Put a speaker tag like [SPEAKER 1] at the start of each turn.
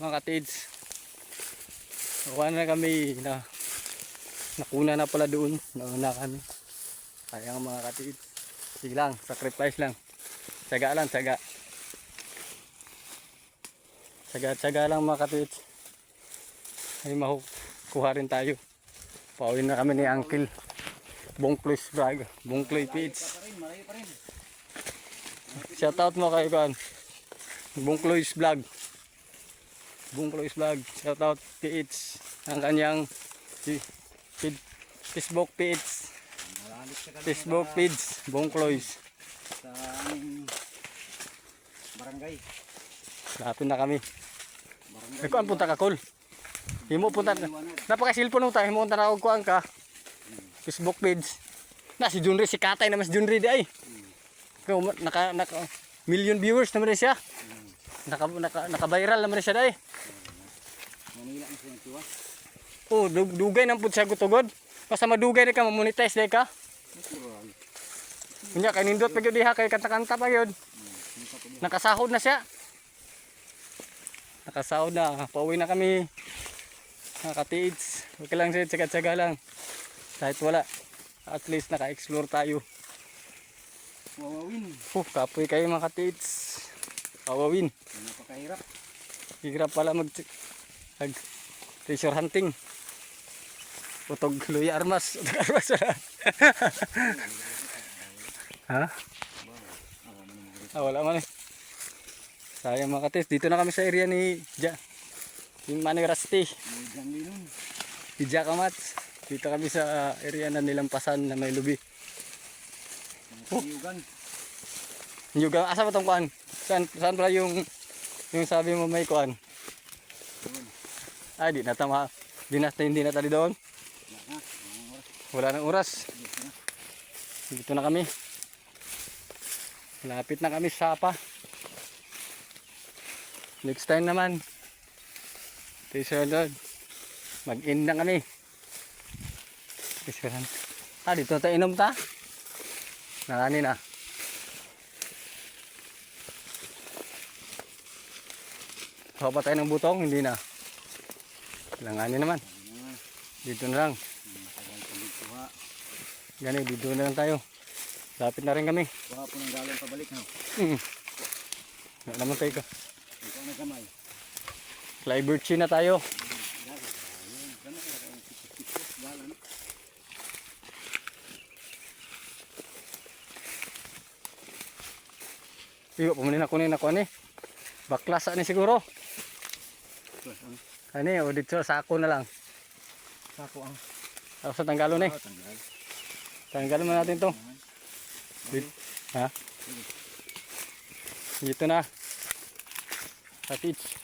[SPEAKER 1] mga katids. Nakuha na kami na nakuna na pala doon. Nauna kami. Kaya mga katids. Sige lang, sacrifice lang. Tsaga lang, tsaga. Tsaga lang mga katids. Ay makukuha rin tayo. Pauwi na kami ni Uncle Bongkloy's Vlog. Bongkloy Pits. Shoutout mo kay Kuan. Bongkloy's Vlog. Bongkloy's Vlog. Shoutout Pits. Ang kanyang Facebook page. Facebook page Bongkloy's.
[SPEAKER 2] Sa aming barangay.
[SPEAKER 1] Lapit na kami. Ay kuan punta ka Kol. Himo punta. Napaka cellphone mo tayo. Himo punta na ako kuan ka. Facebook page. Na si Junri, si Katay naman si Junri di ay. Naka million viewers naman rin siya. Naka-viral naman rin siya di ay.
[SPEAKER 2] Manila ang siya tuwa.
[SPEAKER 1] Oh, dugay nang pud siya gutugod. Basta madugay na ka monetize di ka. Unya kay nindot pa gyud diha kay kanta-kanta pa gyud. Nakasahod na siya. Nakasahod na. Pauwi na kami. Nakatiids. Okay lang siya, tsaga-tsaga lang. Kahit wala. At least naka-explore tayo.
[SPEAKER 2] Wawawin.
[SPEAKER 1] Kapoy kayo mga katiids. Wawawin.
[SPEAKER 2] Napakahirap.
[SPEAKER 1] Hirap pala mag treasure hunting. Utog luy armas. Utog armas. Ha? Wala man eh. Sayang mga katiids. Dito na kami sa area ni yung Manny Rusty. Si Jakamats. Dito kami sa area na nilampasan na may lubi. Nyugan. Asa ba itong kuan? Saan pala yung sabi mo may kuan? Ay, di na tama. Hindi na tali doon. Wala nang oras. Dito na kami. Malapit na kami sa Sapa. Next time naman. Mag-in na kami. Dito tayo inom ta. Nakani na. Kuha pa tayo ng butong, hindi na. Langani naman. Dito na lang. Gani, dito na lang tayo. Lapit na rin kami.
[SPEAKER 2] Kuha po ng galon pabalik ha.
[SPEAKER 1] Wala naman tayo ka.
[SPEAKER 2] Ikaw na kamay.
[SPEAKER 1] Fly birchie na tayo. Iyo, pumunin ako ni baklas ni siguro. Ani, o dito sako na lang.
[SPEAKER 2] Sako ang.
[SPEAKER 1] Tapos tanggalon eh. Tanggalon na natin to. Ha? Dito na. Sa pitch.